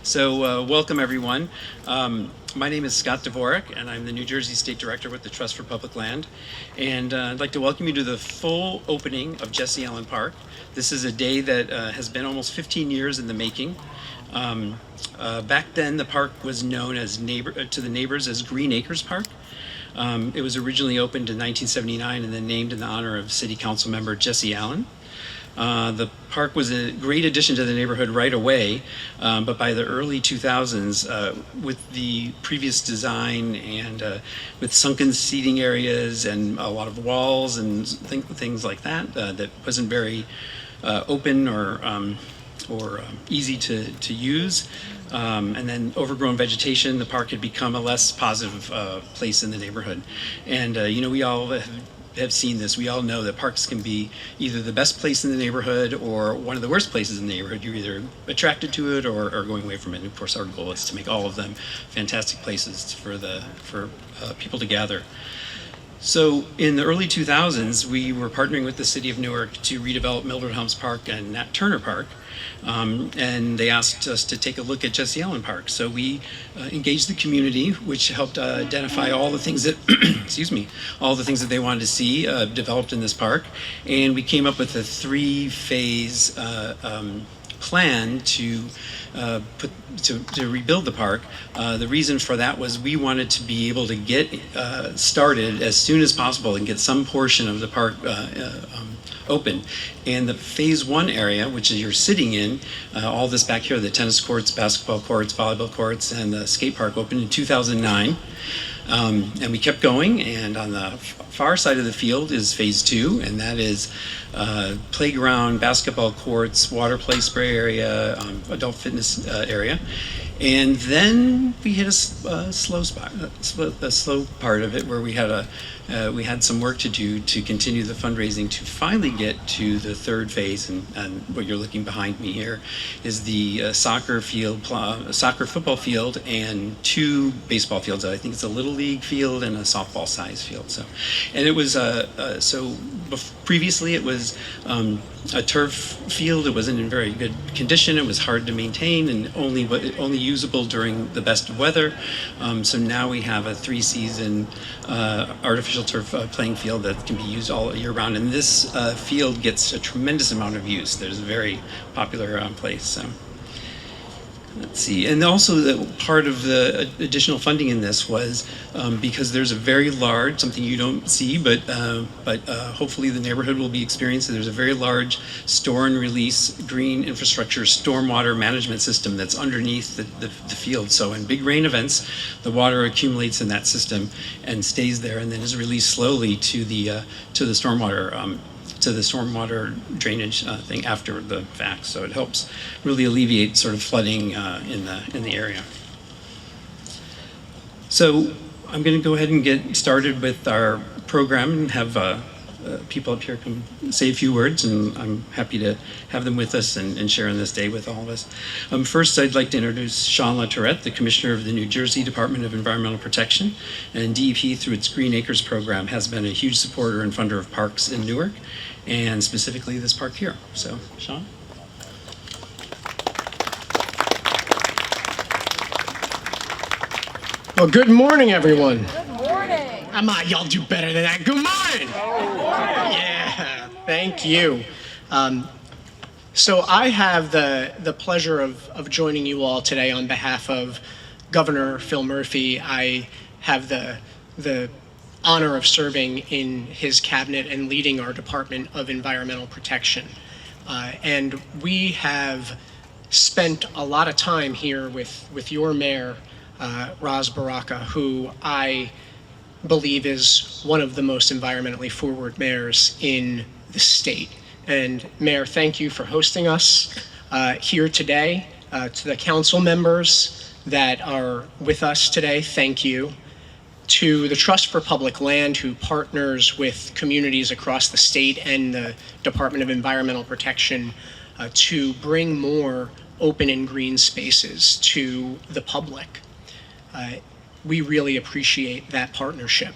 So welcome everyone. My name is Scott Dvorak, and I'm the New Jersey State Director with the Trust for Public Land. And I'd like to welcome you to the full opening of Jesse Allen Park. This is a day that has been almost 15 years in the making. Back then, the park was known as to the neighbors as Green Acres Park. It was originally opened in 1979 and then named in the honor of City Council member Jesse Allen. The park was a great addition to the neighborhood right away, but by the early 2000s, with the previous design and with sunken seating areas and a lot of walls and things like that, that wasn't very open or easy to use, and then overgrown vegetation, the park had become a less positive place in the neighborhood. And we all have seen this. We all know that parks can be either the best place in the neighborhood or one of the worst places in the neighborhood. You're either attracted to it or going away from it. And of course, our goal is to make all of them fantastic places for people to gather. So in the early 2000s, we were partnering with the City of Newark to redevelop Mildred Helms Park and Nat Turner Park. And they asked us to take a look at Jesse Allen Park. So we engaged the community, which helped identify all the things that, all the things that they wanted to see developed in this park. And we came up with a 3-phase plan to rebuild the park. The reason for that was we wanted to be able to get started as soon as possible and get some portion of the park open. And the phase 1 area, which is you're sitting in, all this back here, the tennis courts, basketball courts, volleyball courts, and the skate park opened in 2009. And we kept going, and on the far side of the field is phase 2, and that is playground, basketball courts, water play spray area, adult fitness area. And then we hit a slow part of it where we had some work to do to continue the fundraising to finally get to the 3rd phase. And what you're looking behind me here is the soccer football field, and 2 baseball fields. I think it's a little league field and a softball size field. And it was previously it was a turf field. It wasn't in very good condition. It was hard to maintain and only usable during the best of weather. So now we have a 3-season artificial turf playing field that can be used all year round. And this field gets a tremendous amount of use. There's a very popular place. So. Let's see, and also part of the additional funding in this was because there's a very large, something you don't see, but hopefully the neighborhood will be experiencing. There's a very large store and release green infrastructure stormwater management system that's underneath the field. So in big rain events, the water accumulates in that system and stays there, and then is released slowly to the stormwater drainage thing after the fact. So it helps really alleviate sort of flooding in the area. So I'm going to go ahead and get started with our program and have people up here come say a few words, and I'm happy to have them with us and share on this day with all of us. First, I'd like to introduce Sean LaTourette, the Commissioner of the New Jersey Department of Environmental Protection, and DEP through its Green Acres program has been a huge supporter and funder of parks in Newark, and specifically this park here. So, Sean? Well, good morning, everyone. Good morning. Y'all do better than that. Good morning. Yeah, thank you. So I have the pleasure of joining you all today on behalf of Governor Phil Murphy. I have the honor of serving in his cabinet and leading our Department of Environmental Protection. And we have spent a lot of time here with your mayor, Ras Baraka, who I believe is one of the most environmentally forward mayors in the state. And Mayor, thank you for hosting us here today. To the council members that are with us today, thank you. To the Trust for Public Land, who partners with communities across the state and the Department of Environmental Protection to bring more open and green spaces to the public. We really appreciate that partnership.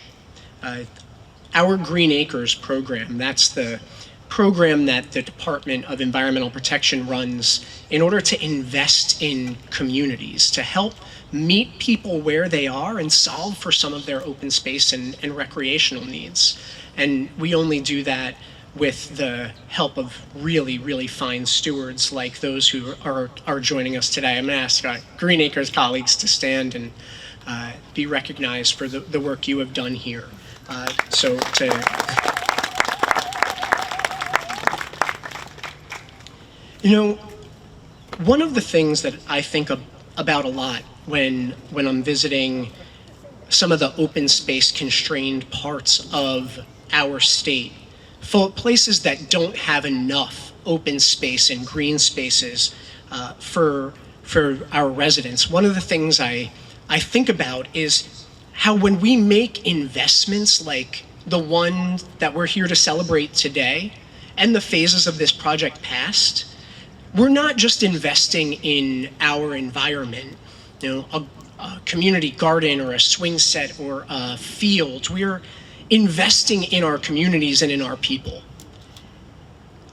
Our Green Acres program, that's the program that the Department of Environmental Protection runs in order to invest in communities, to help meet people where they are and solve for some of their open space and recreational needs. And we only do that with the help of really, really fine stewards like those who are joining us today. I'm going to ask Green Acres colleagues to stand and be recognized for the work you have done here. You know, one of the things that I think about a lot when I'm visiting some of the open space constrained parts of our state, for places that don't have enough open space and green spaces for our residents, one of the things I think about is how when we make investments like the one that we're here to celebrate today and the phases of this project past, we're not just investing in our environment, a community garden or a swing set or a field. We're investing in our communities and in our people.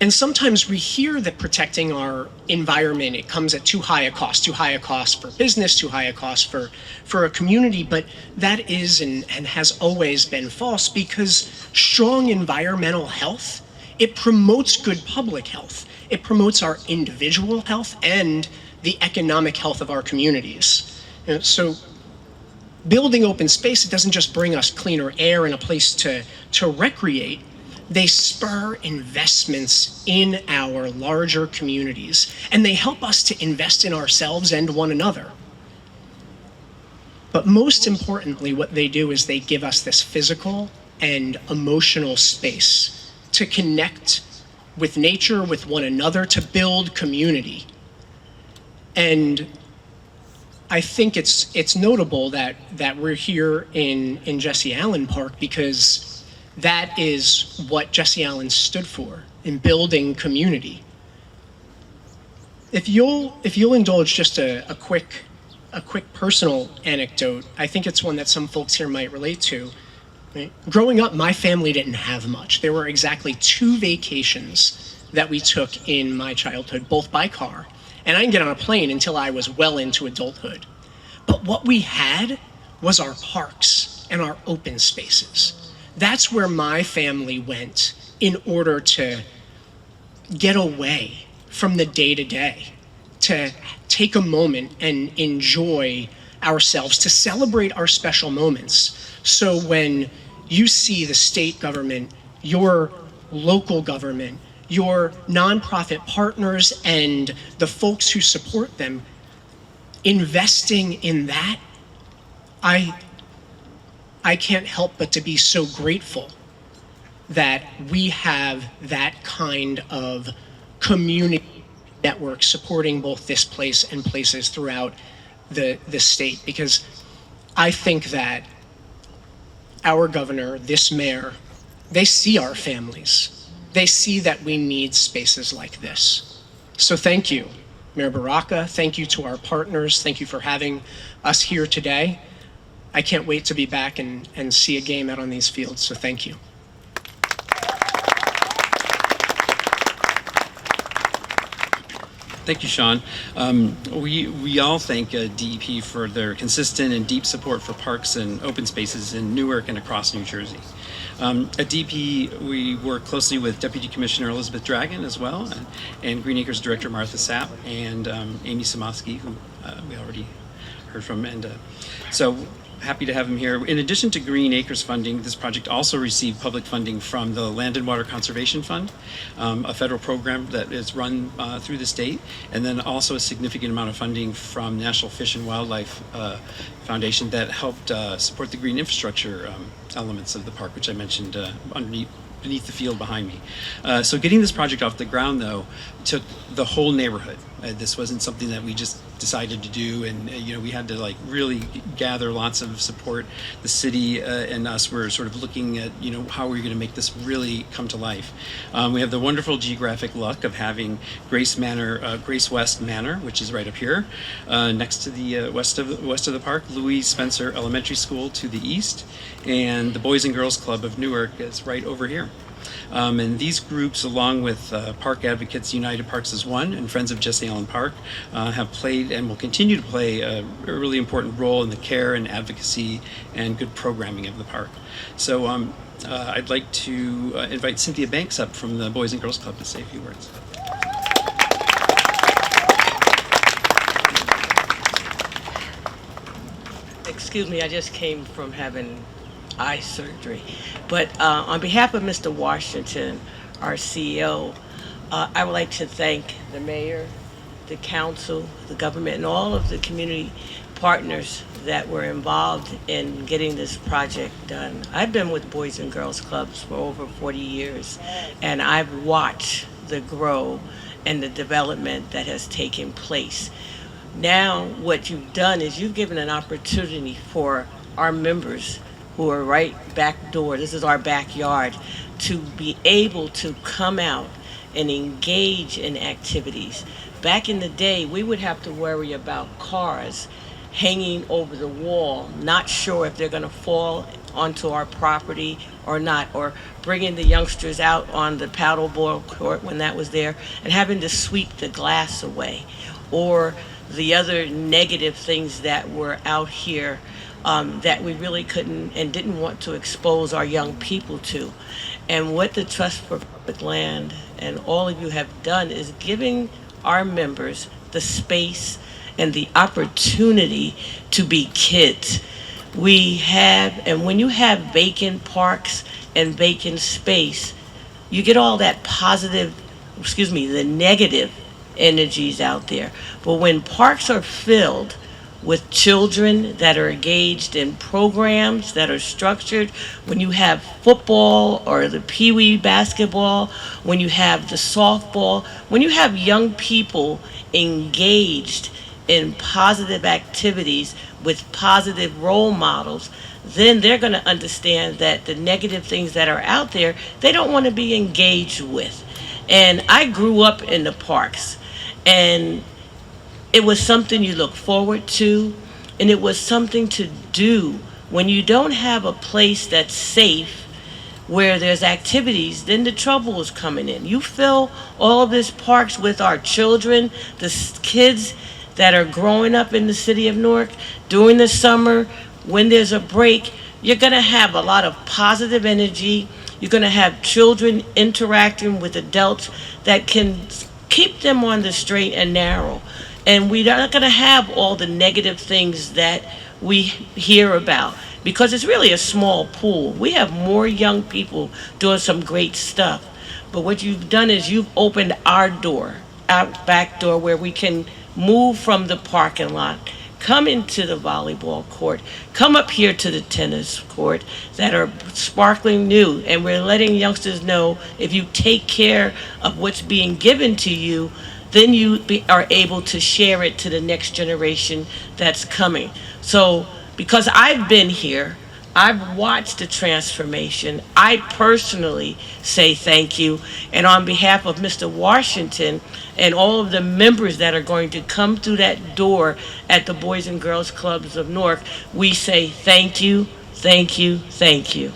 And sometimes we hear that protecting our environment, it comes at too high a cost for business, too high a cost for a community, but that is and has always been false, because strong environmental health, it promotes good public health. It promotes our individual health and the economic health of our communities. So building open space, it doesn't just bring us cleaner air and a place to recreate. They spur investments in our larger communities, and they help us to invest in ourselves and one another. But most importantly, what they do is they give us this physical and emotional space to connect with nature, with one another, to build community. And I think it's notable that we're here in Jesse Allen Park, because that is what Jesse Allen stood for, in building community. If you'll indulge just a quick personal anecdote, I think it's one that some folks here might relate to. Right? Growing up, my family didn't have much. There were exactly 2 vacations that we took in my childhood, both by car, and I didn't get on a plane until I was well into adulthood. But what we had was our parks and our open spaces. That's where my family went in order to get away from the day-to-day, to take a moment and enjoy ourselves, to celebrate our special moments. So when you see the state government, your local government, your nonprofit partners, and the folks who support them investing in that, I can't help but to be so grateful that we have that kind of community network supporting both this place and places throughout the state, because I think that our governor, this mayor, they see our families. They see that we need spaces like this. So thank you, Mayor Baraka. Thank you to our partners. Thank you for having us here today. I can't wait to be back and see a game out on these fields, so thank you. Thank you, Sean. We all thank DEP for their consistent and deep support for parks and open spaces in Newark and across New Jersey. At DEP, we work closely with Deputy Commissioner Elizabeth Dragon as well, and Green Acres Director Martha Sapp, and Amy Samosky, who we already heard from. And so happy to have him here. In addition to Green Acres funding, this project also received public funding from the Land and Water Conservation Fund, a federal program that is run through the state, and then also a significant amount of funding from National Fish and Wildlife Foundation that helped support the green infrastructure elements of the park, which I mentioned beneath the field behind me. So getting this project off the ground, though, took the whole neighborhood. This wasn't something that we just decided to do, and we had to really gather lots of support. The city and us were sort of looking at how we're going to make this really come to life. We have the wonderful geographic luck of having Grace West Manor, which is right up here, next to the west of the park. Louise Spencer Elementary School to the east, and the Boys and Girls Club of Newark is right over here. And these groups, along with Park Advocates United Parks as One and Friends of Jesse Allen Park, have played and will continue to play a really important role in the care and advocacy and good programming of the park. So I'd like to invite Cynthia Banks up from the Boys and Girls Club to say a few words. Excuse me, I just came from having eye surgery. But on behalf of Mr. Washington, our CEO, I would like to thank the mayor, the council, the government, and all of the community partners that were involved in getting this project done. I've been with Boys and Girls Clubs for over 40 years, and I've watched the growth and the development that has taken place. Now, what you've done is you've given an opportunity for our members who are right back door, this is our backyard, to be able to come out and engage in activities. Back in the day, we would have to worry about cars hanging over the wall, not sure if they're going to fall onto our property or not, or bringing the youngsters out on the paddleboard court when that was there and having to sweep the glass away, or the other negative things that were out here that we really couldn't and didn't want to expose our young people to. And what the Trust for Public Land and all of you have done is giving our members the space and the opportunity to be kids. We have, and when you have vacant parks and vacant space, you get all that positive, the negative energies out there. But when parks are filled with children that are engaged in programs that are structured, when you have football or the pee-wee basketball, when you have the softball, when you have young people engaged in positive activities with positive role models, then they're going to understand that the negative things that are out there, they don't want to be engaged with. And I grew up in the parks, and it was something you look forward to, and it was something to do. When you don't have a place that's safe, where there's activities, then the trouble is coming in. You fill all of these parks with our children, the kids that are growing up in the city of Newark during the summer, when there's a break, you're gonna have a lot of positive energy. You're gonna have children interacting with adults that can keep them on the straight and narrow. And we're not gonna have all the negative things that we hear about, because it's really a small pool. We have more young people doing some great stuff. But what you've done is you've opened our door, our back door, where we can move from the parking lot, come into the volleyball court, come up here to the tennis court that are sparkling new. And we're letting youngsters know, if you take care of what's being given to you, then you are able to share it to the next generation that's coming. So, because I've been here, I've watched the transformation. I personally say thank you. And on behalf of Mr. Washington and all of the members that are going to come through that door at the Boys and Girls Clubs of Newark, we say thank you, thank you, thank you.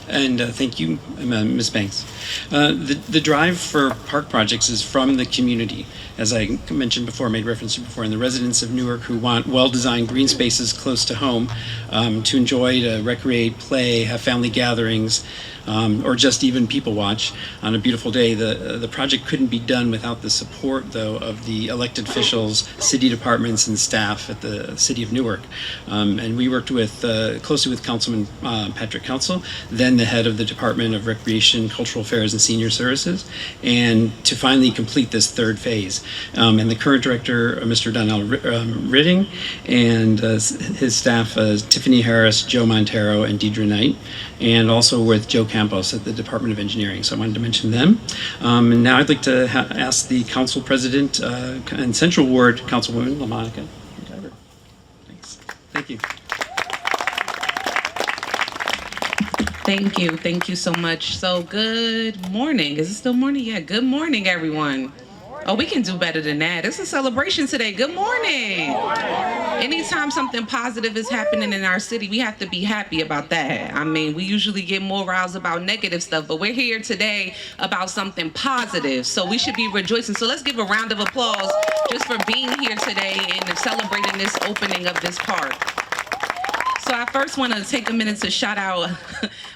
And thank you, Ms. Banks. The drive for park projects is from the community, as I mentioned before, made reference to before, and the residents of Newark who want well-designed green spaces close to home to enjoy, to recreate, play, have family gatherings, or just even people watch on a beautiful day. The project couldn't be done without the support, though, of the elected officials, city departments, and staff at the city of Newark. And we worked with closely with Councilman Patrick Council, then the head of the Department of Recreation, Cultural Affairs, and Senior Services, and to finally complete this third phase. And the current director, Mr. Donnell Ridding, and his staff, Tiffany Harris, Joe Montero, and Deidre Knight, and also with Joe Campos at the Department of Engineering. So I wanted to mention them. And now I'd like to ask the council president and Central Ward Councilwoman LaMonica McIver. Thanks. Thank you. Thank you so much. So good morning. Is it still morning? Yeah, good morning, everyone. Oh, we can do better than that. It's a celebration today. Good morning. anytime something positive is happening in our city, we have to be happy about that. I mean, we usually get more roused about negative stuff, but we're here today about something positive. So we should be rejoicing. So let's give a round of applause just for being here today and celebrating this opening of this park. So I first want to take a minute to shout out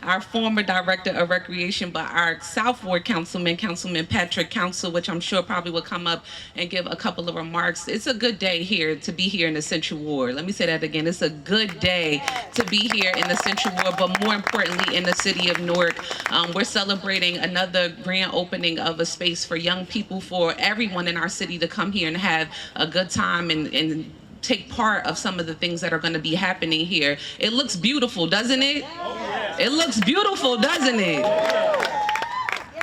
our former Director of Recreation, but our South Ward Councilman, Councilman Patrick Council, which I'm sure probably will come up and give a couple of remarks. It's a good day here to be here in the Central Ward. Let me say that again. It's a good day to be here in the Central Ward, but more importantly in the city of Newark. We're celebrating another grand opening of a space for young people, for everyone in our city to come here and have a good time and take part of some of the things that are going to be happening here. It looks beautiful, doesn't it? It looks beautiful, doesn't it?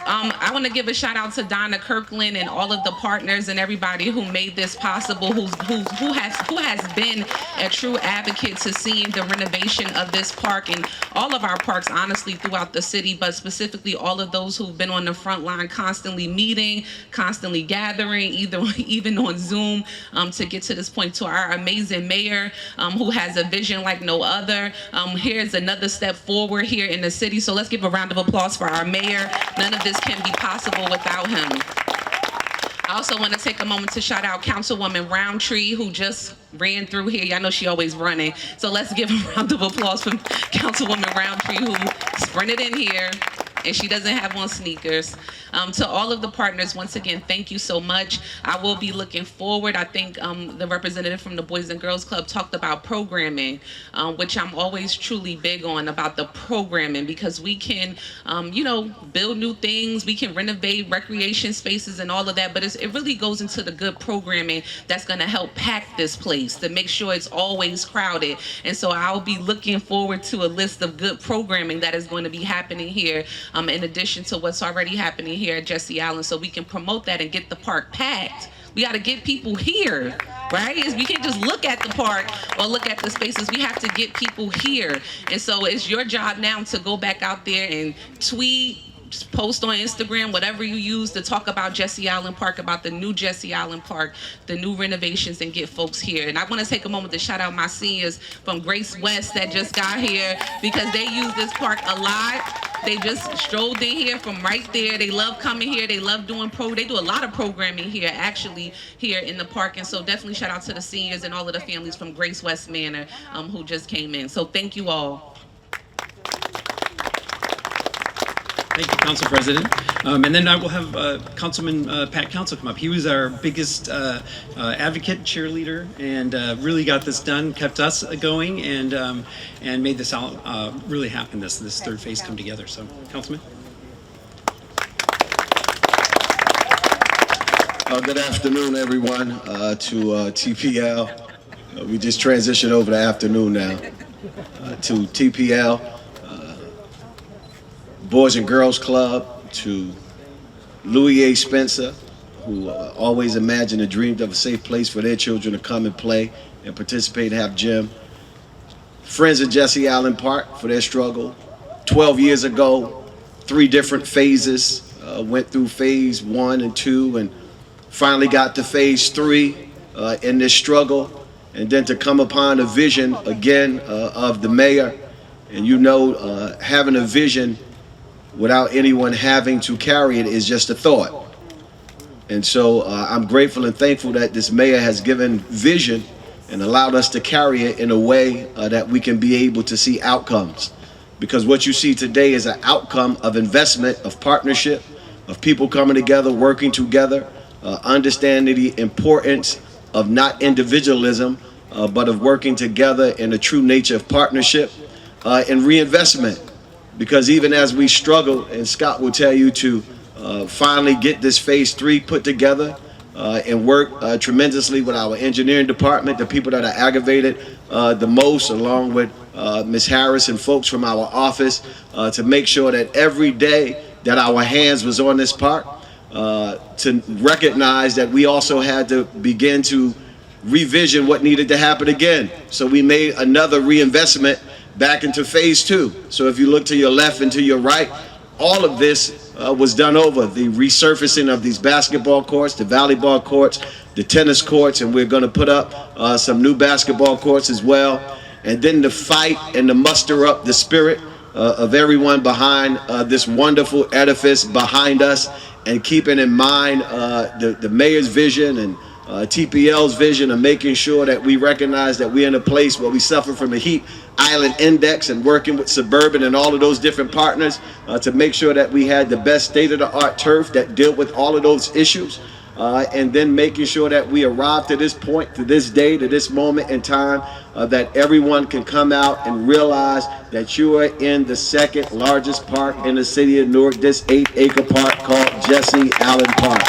I want to give a shout out to Donna Kirkland and all of the partners and everybody who made this possible, who has been a true advocate to seeing the renovation of this park and all of our parks, honestly, throughout the city, but specifically all of those who've been on the front line, constantly meeting, constantly gathering, even on Zoom, to get to this point. To our amazing mayor, who has a vision like no other. Here's another step forward here in the city. So let's give a round of applause for our mayor. None of this can be possible without him. I also want to take a moment to shout out Councilwoman Roundtree, who just ran through here. Y'all know she always running. So let's give a round of applause for Councilwoman Roundtree, who sprinted in here, and she doesn't have on sneakers. To all of the partners, once again, thank you so much. I will be looking forward. I think the representative from the Boys and Girls Club talked about programming, which I'm always truly big on, about the programming, because we can, build new things. We can renovate recreation spaces and all of that, but it really goes into the good programming that's going to help pack this place, to make sure it's always crowded. And so I'll be looking forward to a list of good programming that is going to be happening here, in addition to what's already happening here at Jesse Allen, so we can promote that and get the park packed. We got to get people here, right? We can't just look at the park or look at the spaces. We have to get people here. And so it's your job now to go back out there and tweet, post on Instagram, whatever you use to talk about Jesse Allen Park, about the new Jesse Allen Park, the new renovations, and get folks here. And I want to take a moment to shout out my seniors from Grace West that just got here, because they use this park a lot. They just strolled in here from right there. They love coming here. They love doing they do a lot of programming here, actually, here in the park. And so definitely shout out to the seniors and all of the families from Grace West Manor, who just came in. So thank you all. Thank you, Council President. And then I will have Councilman Pat Council come up. He was our biggest advocate, cheerleader, and really got this done, kept us going, and made this all really happen, this third phase come together. So, Councilman. Good afternoon, everyone, to TPL. We just transitioned over to afternoon now. To TPL. Boys and Girls Club, to Louis A. Spencer, who always imagined and dreamed of a safe place for their children to come and play and participate, have gym. Friends of Jesse Allen Park for their struggle. 12 years ago, 3 different phases, went through phase 1 and 2 and finally got to phase 3 in this struggle. And then to come upon a vision again of the mayor, and having a vision without anyone having to carry it is just a thought. And so I'm grateful and thankful that this mayor has given vision and allowed us to carry it in a way that we can be able to see outcomes. Because what you see today is an outcome of investment, of partnership, of people coming together, working together, understanding the importance of not individualism, but of working together in the true nature of partnership and reinvestment. Because even as we struggle, and Scott will tell you, to finally get this phase 3 put together and work tremendously with our engineering department, the people that are aggravated the most, along with Ms. Harris and folks from our office, to make sure that every day that our hands was on this park, to recognize that we also had to begin to revision what needed to happen again. So we made another reinvestment back into phase 2. So if you look to your left and to your right, all of this was done over. The resurfacing of these basketball courts, the volleyball courts, the tennis courts, and we're going to put up some new basketball courts as well. And then the fight and to muster up the spirit of everyone behind this wonderful edifice behind us, and keeping in mind the mayor's vision and TPL's vision of making sure that we recognize that we're in a place where we suffer from the heat island index, and working with Suburban and all of those different partners to make sure that we had the best state-of-the-art turf that dealt with all of those issues. And then making sure that we arrive to this point, to this day, to this moment in time, that everyone can come out and realize that you are in the second largest park in the city of Newark, this 8-acre park called Jesse Allen Park.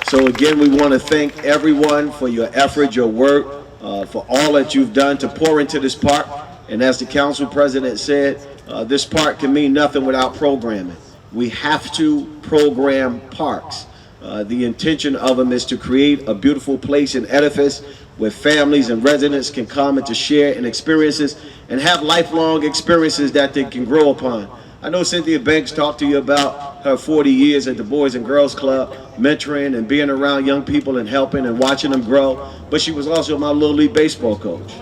So again, we want to thank everyone for your effort, your work, for all that you've done to pour into this park. And as the council president said, this park can mean nothing without programming. We have to program parks. The intention of them is to create a beautiful place and edifice where families and residents can come and to share in experiences and have lifelong experiences that they can grow upon. I know Cynthia Banks talked to you about her 40 years at the Boys and Girls Club, mentoring and being around young people and helping and watching them grow, but she was also my Little League baseball coach.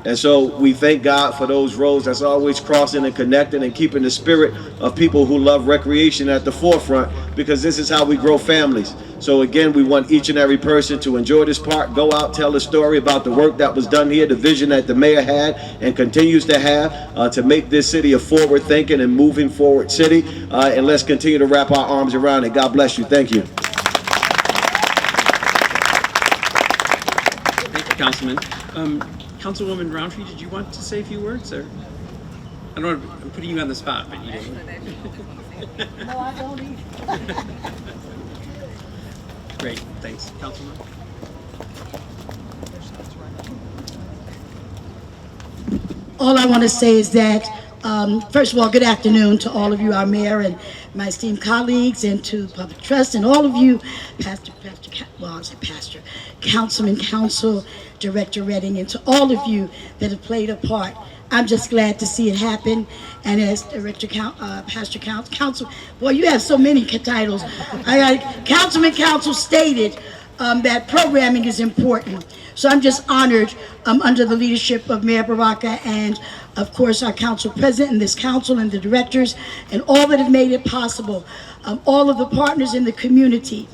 And so we thank God for those roads that's always crossing and connecting and keeping the spirit of people who love recreation at the forefront, because this is how we grow families. So again, we want each and every person to enjoy this park, go out, tell the story about the work that was done here, the vision that the mayor had and continues to have to make this city a forward-thinking and moving forward city. And let's continue to wrap our arms around it. God bless you. Thank you. Thank you, Councilman. Councilwoman Roundtree, did you want to say a few words, or? I don't know, I'm putting you on the spot, but you didn't. No, I don't either. Great, thanks. Councilman? All I want to say is that, first of all, good afternoon to all of you, our mayor and my esteemed colleagues, and to Public Trust, and all of you, Councilman, Council, Director Redding, and to all of you that have played a part. I'm just glad to see it happen. And as Director Council, boy, you have so many titles. Councilman Council stated that programming is important. So I'm just honored under the leadership of Mayor Baraka and, of course, our council president and this council and the directors and all that have made it possible, all of the partners in the community.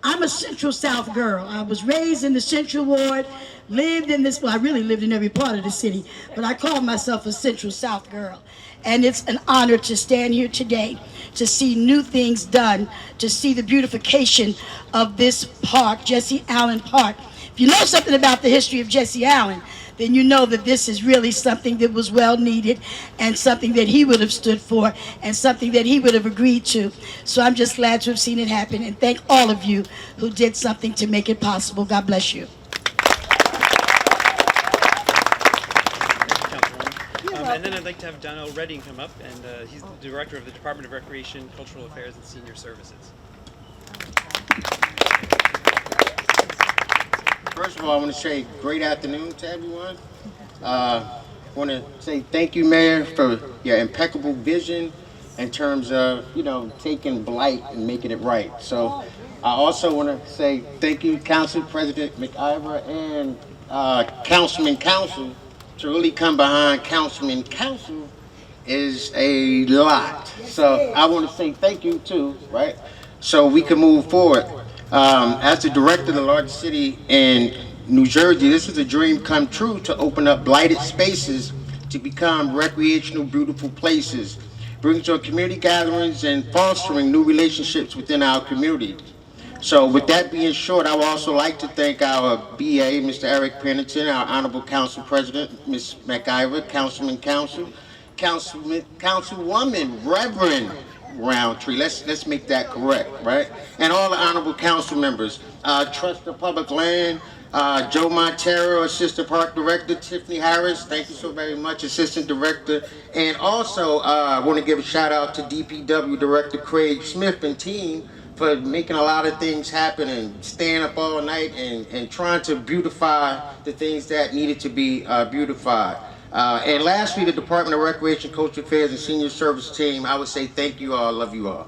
I'm a Central South girl. I was raised in the Central Ward, lived in this, well, I really lived in every part of the city, but I call myself a Central South girl. And it's an honor to stand here today to see new things done, to see the beautification of this park, Jesse Allen Park. If you know something about the history of Jesse Allen, then you know that this is really something that was well needed and something that he would have stood for and something that he would have agreed to. So I'm just glad to have seen it happen, and thank all of you who did something to make it possible. God bless you. And then I'd like to have Donnell Redding come up, and he's the Director of the Department of Recreation, Cultural Affairs, and Senior Services. First of all, I want to say great afternoon to everyone. I want to say thank you, Mayor, for your impeccable vision in terms of, taking blight and making it right. So I also want to say thank you, Council President McIver and Councilman Council. To really come behind Councilman Council is a lot. So I want to say thank you too, right? So we can move forward. As the director of the largest city in New Jersey, this is a dream come true to open up blighted spaces to become recreational, beautiful places, bring to community gatherings and fostering new relationships within our community. So with that being short, I would also like to thank our BA, Mr. Eric Pennington, our Honorable Council President, Ms. McIver, Councilman Council, Councilwoman, Reverend Roundtree. Let's make that correct, right? And all the honorable council members, Trust of Public Land, Joe Montero, Assistant Park Director, Tiffany Harris, thank you so very much, Assistant Director. And also, I want to give a shout out to DPW Director Craig Smith and team for making a lot of things happen and staying up all night and trying to beautify the things that needed to be beautified. And lastly, the Department of Recreation, Cultural Affairs, and Senior Service team, I would say thank you all, love you all.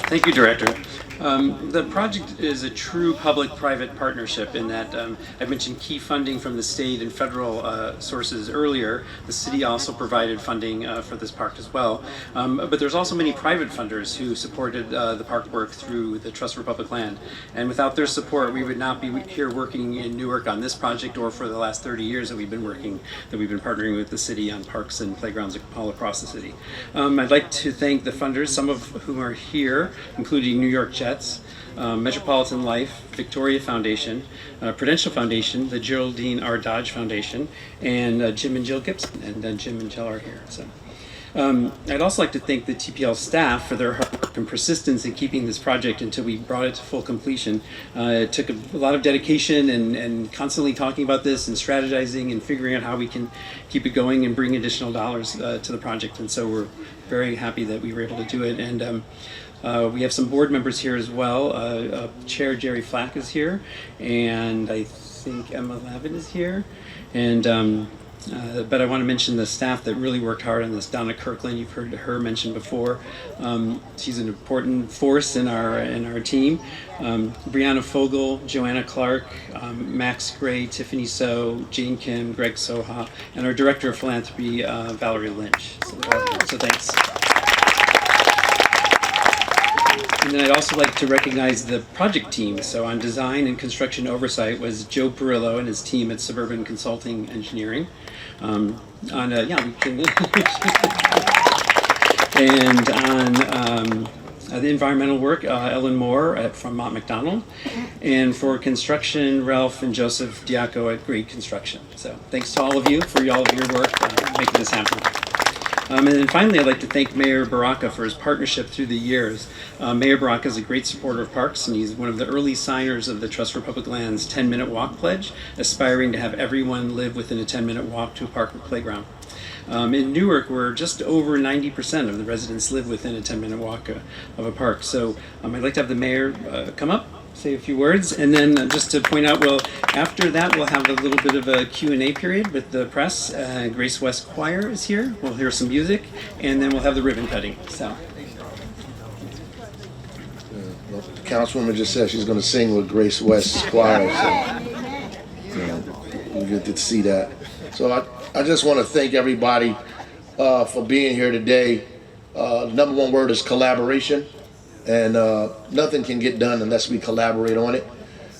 Thank you, Director. The project is a true public-private partnership in that I mentioned key funding from the state and federal sources earlier. The city also provided funding for this park as well. But there's also many private funders who supported the park work through the Trust for Public Land. And without their support, we would not be here working in Newark on this project or for the last 30 years that we've been partnering with the city on parks and playgrounds all across the city. I'd like to thank the funders, some of whom are here, including New York Jets, Metropolitan Life, Victoria Foundation, Prudential Foundation, the Geraldine R. Dodge Foundation, and Jim and Jill Gibson. And Jim and Jill are here. So, I'd also like to thank the TPL staff for their hard work and persistence in keeping this project until we brought it to full completion. It took a lot of dedication and constantly talking about this and strategizing and figuring out how we can keep it going and bring additional dollars to the project. And so we're very happy that we were able to do it. And we have some board members here as well. Chair Jerry Flack is here, and I think Emma Lavin is here. And but I want to mention the staff that really worked hard on this. Donna Kirkland, you've heard her mentioned before. She's an important force in our team. Brianna Fogel, Joanna Clark, Max Gray, Tiffany So, Jane Kim, Greg Soha, and our Director of Philanthropy, Valerie Lynch. So thanks. And then I'd also like to recognize the project team. So on design and construction oversight was Joe Perillo and his team at Suburban Consulting Engineering. And on the environmental work, Ellen Moore from Mott McDonald. And for construction, Ralph and Joseph Diaco at Great Construction. So thanks to all of you for all of your work making this happen. And then finally, I'd like to thank Mayor Baraka for his partnership through the years. Mayor Baraka is a great supporter of parks, and he's one of the early signers of the Trust for Public Land's 10-minute walk pledge, aspiring to have everyone live within a 10-minute walk to a park or playground. In Newark, where just over 90% of the residents live within a 10-minute walk of a park. So I'd like to have the mayor come up, say a few words, and then just to point out, after that we'll have a little bit of a Q&A period with the press. Grace West Choir is here. We'll hear some music, and then we'll have the ribbon cutting. So. Well, the councilwoman just said she's going to sing with Grace West Choir, so we get to see that. So I just want to thank everybody for being here today. Number one word is collaboration. And nothing can get done unless we collaborate on it,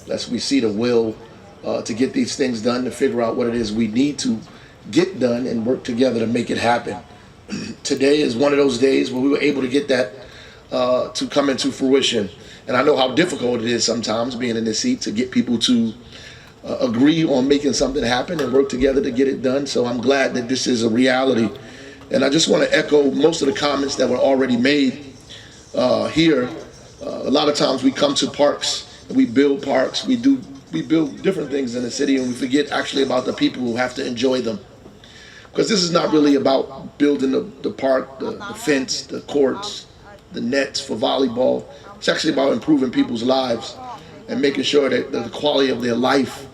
unless we see the will to get these things done, to figure out what it is we need to get done and work together to make it happen. Today is one of those days where we were able to get that to come into fruition. And I know how difficult it is sometimes being in this seat to get people to agree on making something happen and work together to get it done. So I'm glad that this is a reality. And I just want to echo most of the comments that were already made here. A lot of times we come to parks and we build parks, we build different things in the city, and we forget actually about the people who have to enjoy them. Because this is not really about building the park, the fence, the courts, the nets for volleyball. It's actually about improving people's lives and making sure that the quality of their life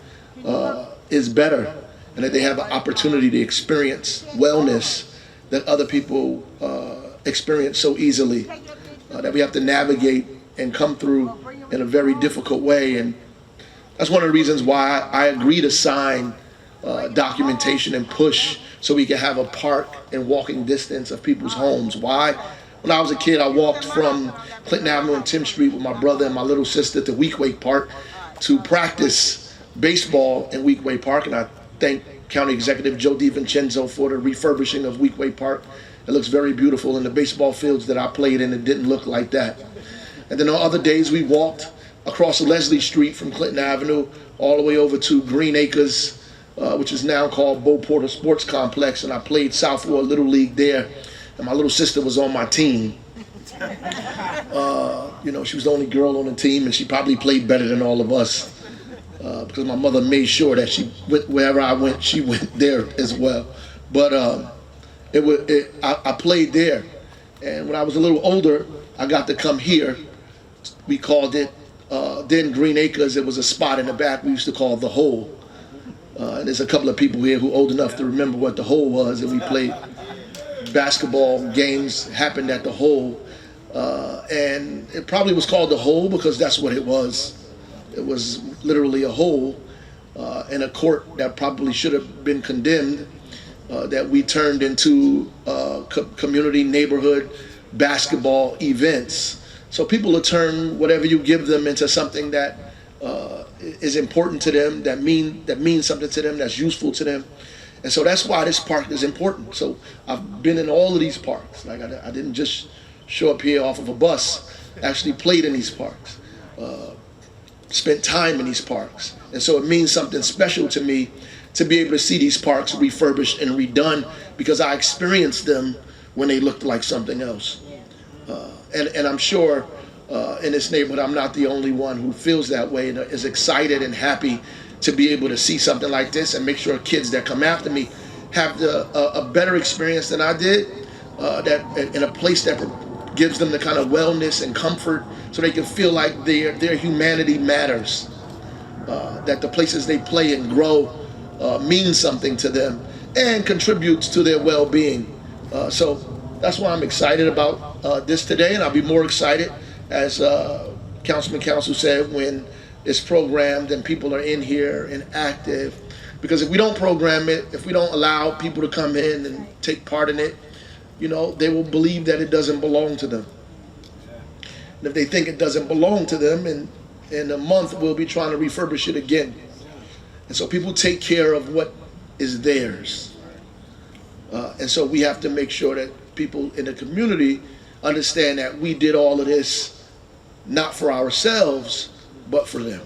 is better, and that they have an opportunity to experience wellness that other people experience so easily. That we have to navigate and come through in a very difficult way. And that's one of the reasons why I agree to sign documentation and push so we can have a park in walking distance of people's homes. Why? When I was a kid, I walked from Clinton Avenue and Tim Street with my brother and my little sister to Weequahic Park to practice baseball in Weequahic Park. And I thank County Executive Joe DiVincenzo for the refurbishing of Weequahic Park. It looks very beautiful. In the baseball fields that I played in, it didn't look like that. And then on other days, we walked across Leslie Street from Clinton Avenue all the way over to Green Acres, which is now called Bo Porter Sports Complex, and I played Southwood Little League there, and my little sister was on my team. She was the only girl on the team, and she probably played better than all of us because my mother made sure that she went wherever I went, she went there as well. But I played there, and when I was a little older, I got to come here. We called it then Green Acres. It was a spot in the back we used to call the Hole, And there's a couple of people here who are old enough to remember what the hole was, and we played basketball games happened at the hole. And it probably was called the hole because that's what it was. It was literally a hole in a court that probably should have been condemned, that we turned into community neighborhood basketball events. So people will turn whatever you give them into something that is important to them, that means something to them, that's useful to them. And so that's why this park is important. So I've been in all of these parks. Like I didn't just show up here off of a bus. I actually played in these parks, spent time in these parks. And so it means something special to me to be able to see these parks refurbished and redone because I experienced them when they looked like something else. And I'm sure in this neighborhood, I'm not the only one who feels that way and is excited and happy to be able to see something like this and make sure kids that come after me have a better experience than I did, that in a place that gives them the kind of wellness and comfort so they can feel like their humanity matters, that the places they play and grow means something to them and contributes to their well-being. So that's why I'm excited about this today, and I'll be more excited, as Councilman Council said, when it's programmed and people are in here and active. Because if we don't program it, if we don't allow people to come in and take part in it, you know, they will believe that it doesn't belong to them. And if they think it doesn't belong to them, in a month we'll be trying to refurbish it again. And so people take care of what is theirs. And so we have to make sure that people in the community understand that we did all of this not for ourselves, but for them.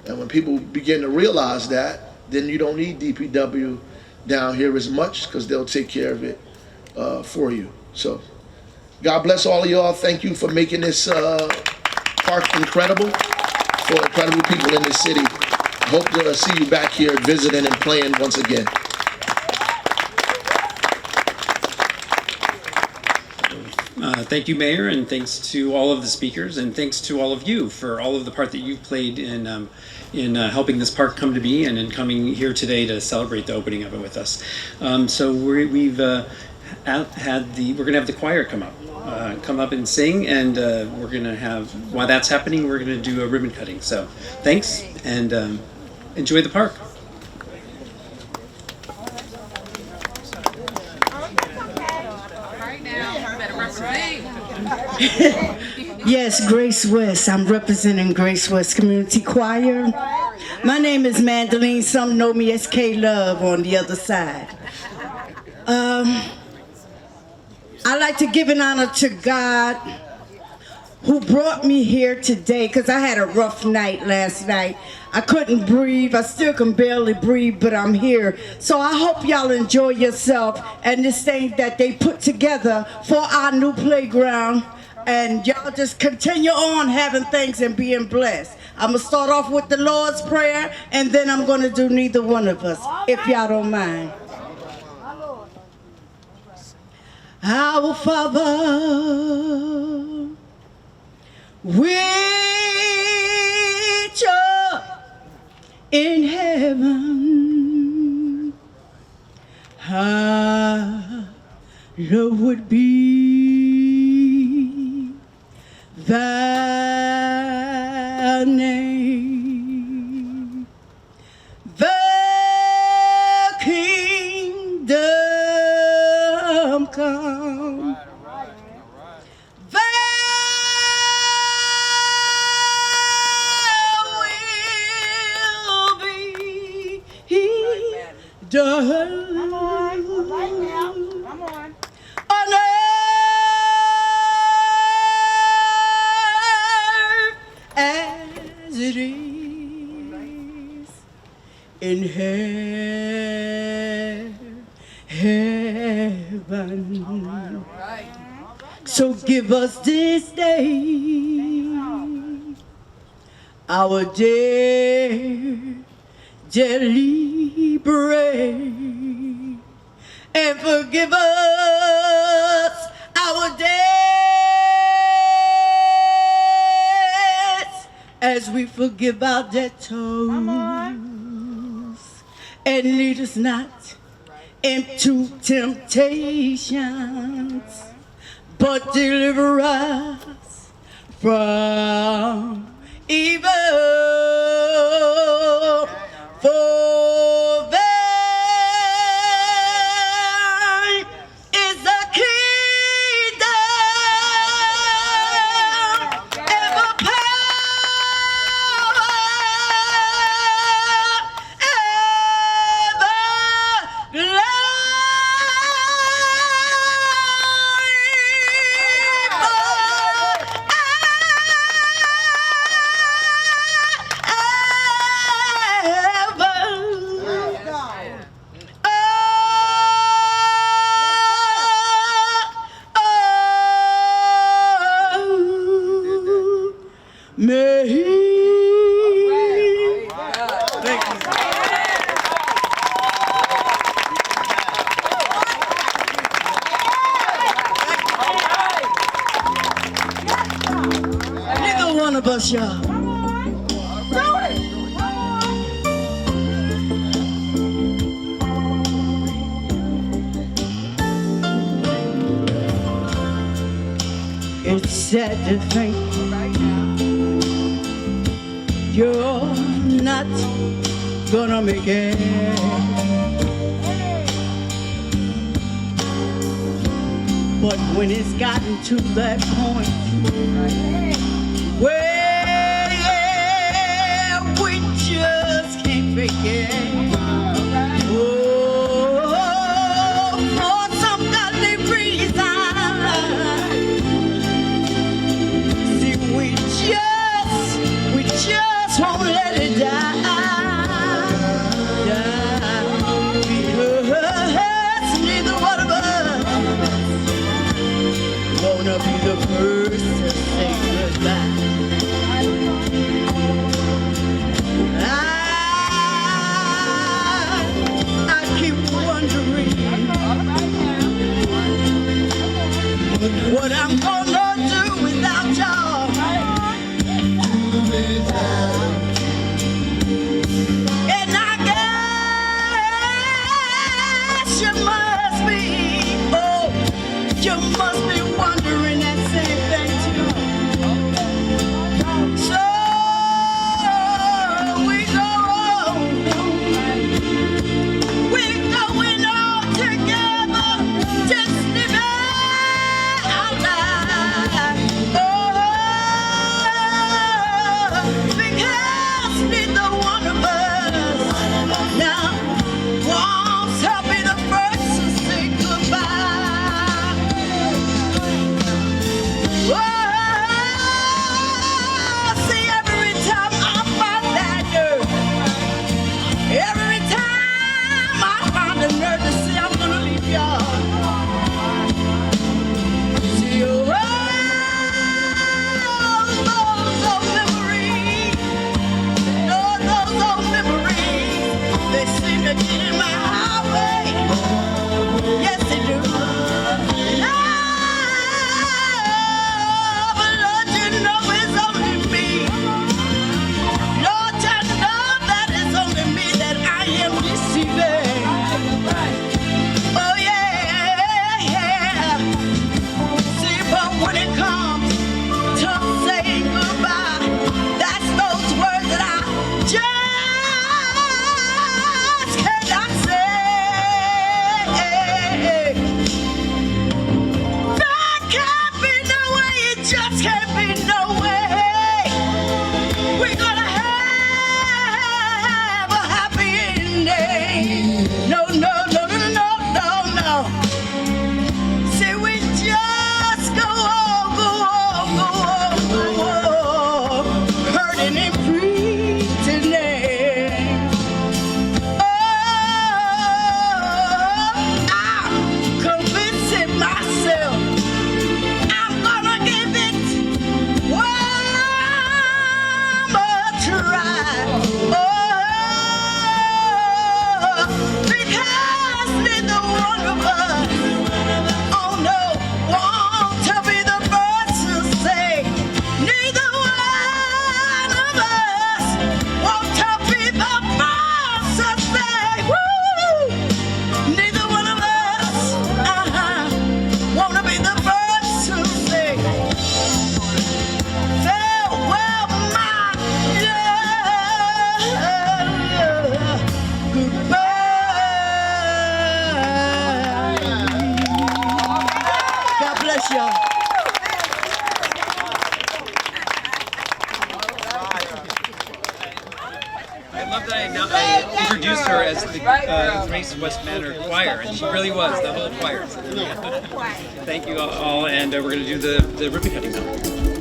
And when people begin to realize that, then you don't need DPW down here as much because they'll take care of it for you. So God bless all of y'all. Thank you for making this park incredible for incredible people in this city. I hope to see you back here visiting and playing once again. Thank you, Mayor, and thanks to all of the speakers, and thanks to all of you for all of the part that you've played in helping this park come to be and in coming here today to celebrate the opening of it with us. So we're gonna have the choir come up and sing, and we're gonna have, while that's happening, we're gonna do a ribbon cutting. So thanks, and enjoy the park. Yes, Grace West. I'm representing Grace West Community Choir. My name is Mandeline. Some know me as K Love on the other side. I like to give an honor to God who brought me here today, because I had a rough night last night. I couldn't breathe. I still can barely breathe, but I'm here. So I hope y'all enjoy yourself and this thing that they put together for our new playground. And y'all just continue on having things and being blessed. I'm going to start off with the Lord's Prayer, and then I'm going to do Neither One of Us, if y'all don't mind. Our Father, which art in heaven, hallowed be thy name. Thy kingdom come. Thy will be done. Come on. On earth as it is in heaven. So give us this day our daily bread, and forgive us our debts as we forgive our debtors. and lead us not into temptations, but deliver us from evil. For thine is the kingdom and the power and the neither one of us, y'all. It's sad to think you're not gonna make it. But when it's gotten to that point where we just can't fake it, oh, for some godly reason, see, we just won't let it die. Because neither one of us wanna be the first to say goodbye. I keep wondering what I'm gonna do without y'all. And I guess you must be, oh, you must be wondering that same thing too. So we're going all together, just living our lives. thought that I introduced her as the Grace West Manor Choir, and she really was the whole choir. Thank you all, and we're going to do the ribbon cutting now.